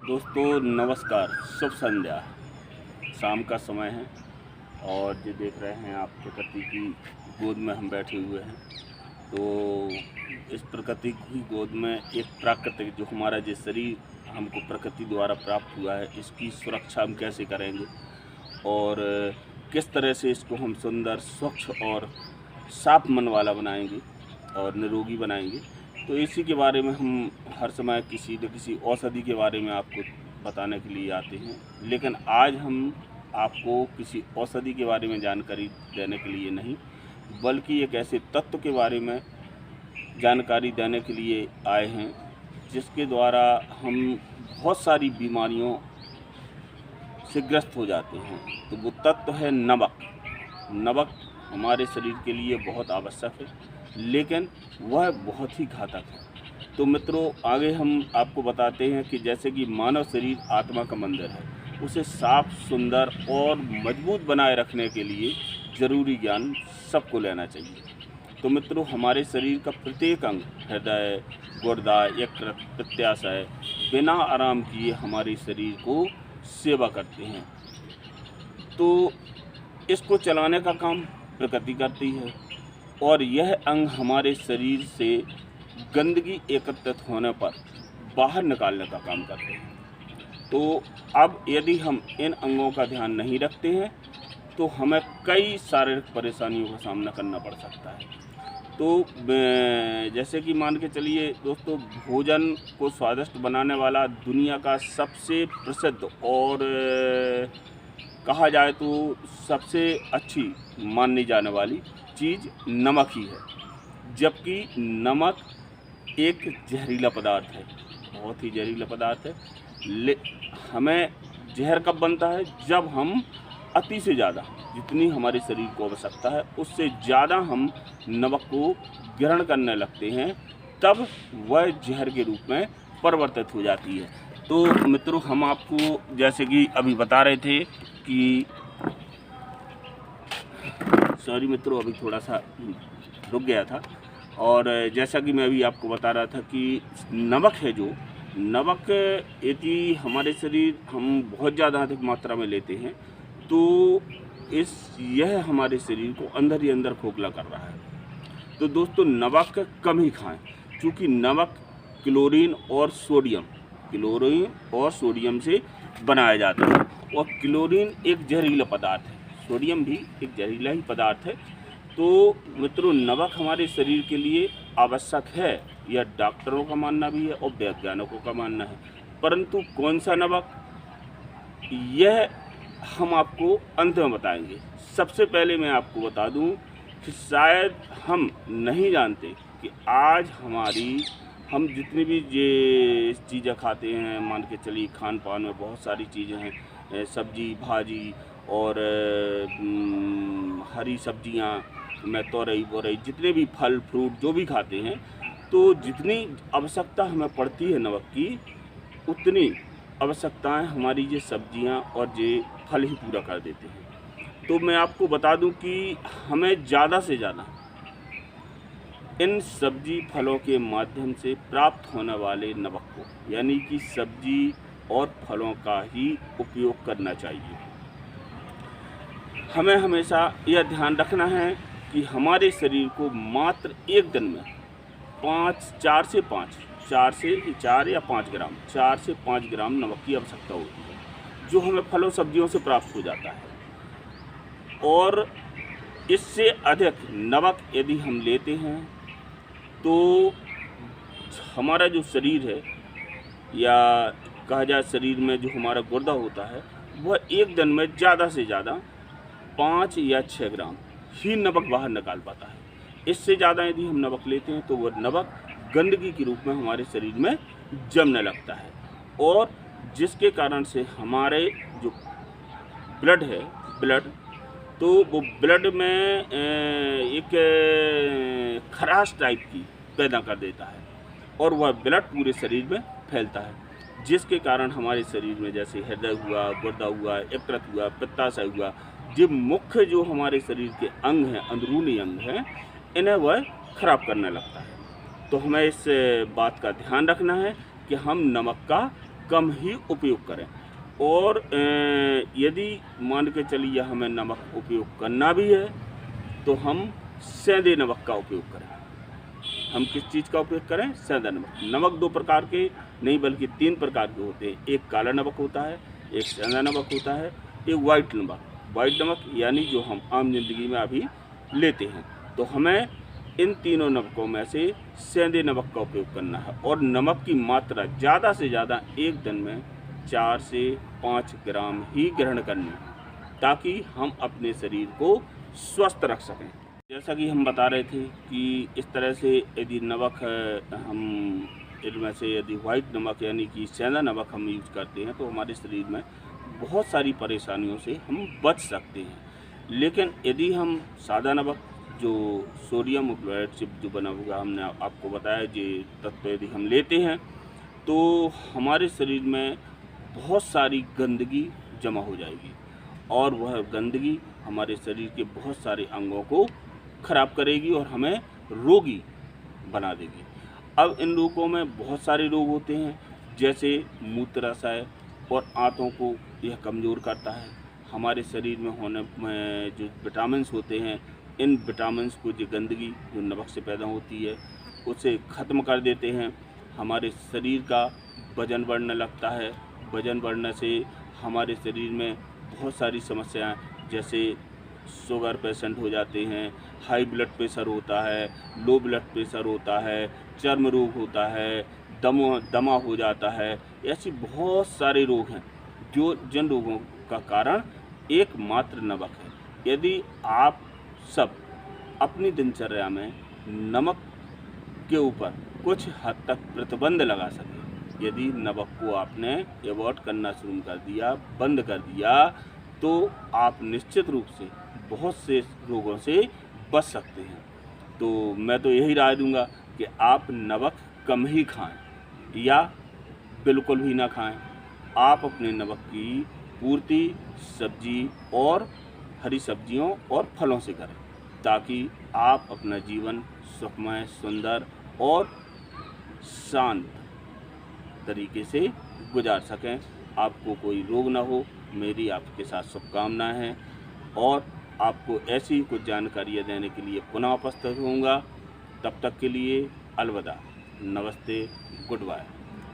दोस्तों नमस्कार, शुभ संध्या। शाम का समय है और ये देख रहे हैं आप प्रकृति की गोद में हम बैठे हुए हैं। तो इस प्रकृति की गोद में एक प्राकृतिक जो हमारा ये शरीर हमको प्रकृति द्वारा प्राप्त हुआ है, इसकी सुरक्षा हम कैसे करेंगे और किस तरह से इसको हम सुंदर, स्वच्छ और साफ मन वाला बनाएंगे और निरोगी बनाएंगे। तो इसी के बारे में हम हर समय किसी न किसी औषधि के बारे में आपको बताने के लिए आते हैं। लेकिन आज हम आपको किसी औषधि के बारे में जानकारी देने के लिए नहीं, बल्कि एक ऐसे तत्व के बारे में जानकारी देने के लिए आए हैं जिसके द्वारा हम बहुत सारी बीमारियों से ग्रस्त हो जाते हैं। तो वो तत्व है नमक। नमक हमारे शरीर के लिए बहुत आवश्यक है, लेकिन वह बहुत ही घातक है। तो मित्रों, आगे हम आपको बताते हैं कि जैसे कि मानव शरीर आत्मा का मंदिर है, उसे साफ, सुंदर और मजबूत बनाए रखने के लिए ज़रूरी ज्ञान सबको लेना चाहिए। तो मित्रों, हमारे शरीर का प्रत्येक अंग, हृदय, गुर्दा, यकृत, पित्ताशय, बिना आराम किए हमारे शरीर को सेवा करते हैं। तो इसको चलाने का काम प्रकृति करती है और यह अंग हमारे शरीर से गंदगी एकत्रित होने पर बाहर निकालने का काम करते हैं। तो अब यदि हम इन अंगों का ध्यान नहीं रखते हैं तो हमें कई शारीरिक परेशानियों का सामना करना पड़ सकता है। तो जैसे कि मान के चलिए दोस्तों, भोजन को स्वादिष्ट बनाने वाला दुनिया का सबसे प्रसिद्ध और कहा जाए तो सबसे अच्छी मानी जाने वाली चीज़ नमक ही है। जबकि नमक एक जहरीला पदार्थ है, बहुत ही जहरीला पदार्थ है। हमें जहर कब बनता है? जब हम अति से ज़्यादा, जितनी हमारे शरीर को आवश्यकता है उससे ज़्यादा हम नमक को ग्रहण करने लगते हैं, तब वह जहर के रूप में परिवर्तित हो जाती है। तो मित्रों, हम आपको जैसे कि अभी बता रहे थे कि सॉरी मित्रों, अभी थोड़ा सा रुक गया था। और जैसा कि मैं अभी आपको बता रहा था कि नमक है, जो नमक यदि हमारे शरीर हम बहुत ज़्यादा अधिक मात्रा में लेते हैं तो यह हमारे शरीर को अंदर ही अंदर खोखला कर रहा है। तो दोस्तों, नमक कम ही खाएं, क्योंकि नमक क्लोरीन और सोडियम से बनाया जाता है और क्लोरीन एक जहरीला पदार्थ है, सोडियम भी एक जहरीला ही पदार्थ है। तो मित्रों, नमक हमारे शरीर के लिए आवश्यक है, यह डॉक्टरों का मानना भी है और वैज्ञानिकों का मानना है। परंतु कौन सा नमक, यह हम आपको अंत में बताएंगे। सबसे पहले मैं आपको बता दूं कि शायद हम नहीं जानते कि आज हम जितनी भी ये चीज़ें खाते हैं, मान के चलिए खान पान में बहुत सारी चीज़ें हैं, सब्जी भाजी और हरी सब्जियां में तोरई बोरई, जितने भी फल फ्रूट जो भी खाते हैं, तो जितनी आवश्यकता हमें पड़ती है नमक की, उतनी आवश्यकताएं हमारी ये सब्जियां और ये फल ही पूरा कर देते हैं। तो मैं आपको बता दूं कि हमें ज़्यादा से ज़्यादा इन सब्जी फलों के माध्यम से प्राप्त होने वाले नमक को, यानी कि सब्जी और फलों का ही उपयोग करना चाहिए। हमें हमेशा यह ध्यान रखना है कि हमारे शरीर को मात्र एक दिन में 4 से 5 ग्राम नमक की आवश्यकता होती है, जो हमें फलों सब्जियों से प्राप्त हो जाता है। और इससे अधिक नमक यदि हम लेते हैं तो हमारा जो शरीर है, या कहा जाए शरीर में जो हमारा गुर्दा होता है, वह एक दिन में ज़्यादा से ज़्यादा 5 या 6 ग्राम ही नमक बाहर निकाल पाता है। इससे ज़्यादा यदि हम नमक लेते हैं तो वह नमक गंदगी के रूप में हमारे शरीर में जमने लगता है, और जिसके कारण से हमारे जो ब्लड तो वो ब्लड में एक खराश टाइप की पैदा कर देता है और वह ब्लड पूरे शरीर में फैलता है, जिसके कारण हमारे शरीर में जैसे हृदय हुआ, गुर्दा हुआ, यकृत हुआ, पित्ताशय हुआ, जो मुख्य जो हमारे शरीर के अंग हैं, अंदरूनी अंग हैं, इन्हें वह खराब करने लगता है। तो हमें इस बात का ध्यान रखना है कि हम नमक का कम ही उपयोग करें। और यदि मान के चलिए हमें नमक उपयोग करना भी है तो हम सेंधे नमक का उपयोग करें। हम किस चीज़ का उपयोग करें? सेंधा नमक। नमक 2 प्रकार के नहीं बल्कि 3 प्रकार के होते हैं। एक काला नमक होता है, एक सेंधा नमक होता है, एक वाइट नमक। वाइट नमक यानी जो हम आम जिंदगी में अभी लेते हैं। तो हमें इन तीनों नमकों में से सेंधे नमक का उपयोग करना है और नमक की मात्रा ज़्यादा से ज़्यादा एक दिन में 4 से 5 ग्राम ही ग्रहण करनी है ताकि हम अपने शरीर को स्वस्थ रख सकें। जैसा कि हम बता रहे थे कि इस तरह से यदि नमक हम इनमें से यदि वाइट नमक यानी कि सेंधा नमक हम यूज़ करते हैं तो हमारे शरीर में बहुत सारी परेशानियों से हम बच सकते हैं। लेकिन यदि हम सादा नमक जो सोडियम क्लोराइड से जो बना हुआ हमने आपको बताया ये तत्व यदि हम लेते हैं तो हमारे शरीर में बहुत सारी गंदगी जमा हो जाएगी और वह गंदगी हमारे शरीर के बहुत सारे अंगों को खराब करेगी और हमें रोगी बना देगी। अब इन रोगों में बहुत सारे रोग होते हैं जैसे मूत्राशय और आंतों को यह कमज़ोर करता है। हमारे शरीर में होने में जो विटामिन्स होते हैं इन विटामिन्स को जो गंदगी जो नमक से पैदा होती है उसे ख़त्म कर देते हैं। हमारे शरीर का वज़न बढ़ने लगता है। वज़न बढ़ने से हमारे शरीर में बहुत सारी समस्याएं जैसे शुगर पेशेंट हो जाते हैं, हाई ब्लड प्रेशर होता है, लो ब्लड प्रेशर होता है, चर्म रोग होता है, दमा हो जाता है। ऐसी बहुत सारे रोग हैं जो जिन रोगों का कारण एकमात्र नमक है। यदि आप सब अपनी दिनचर्या में नमक के ऊपर कुछ हद तक प्रतिबंध लगा सकें, यदि नमक को आपने अवॉइड करना शुरू कर दिया, बंद कर दिया, तो आप निश्चित रूप से बहुत से रोगों से बच सकते हैं। तो मैं तो यही राय दूंगा कि आप नमक कम ही खाएं या बिल्कुल भी ना खाएं। आप अपने नमक की पूर्ति सब्जी और हरी सब्जियों और फलों से करें ताकि आप अपना जीवन सुखमय, सुंदर और शांत तरीके से गुजार सकें। आपको कोई रोग ना हो, मेरी आपके साथ शुभकामनाएं हैं और आपको ऐसी कुछ जानकारियाँ देने के लिए पुनः उपस्थित होऊंगा। तब तक के लिए अलविदा, नमस्ते, गुड बाय।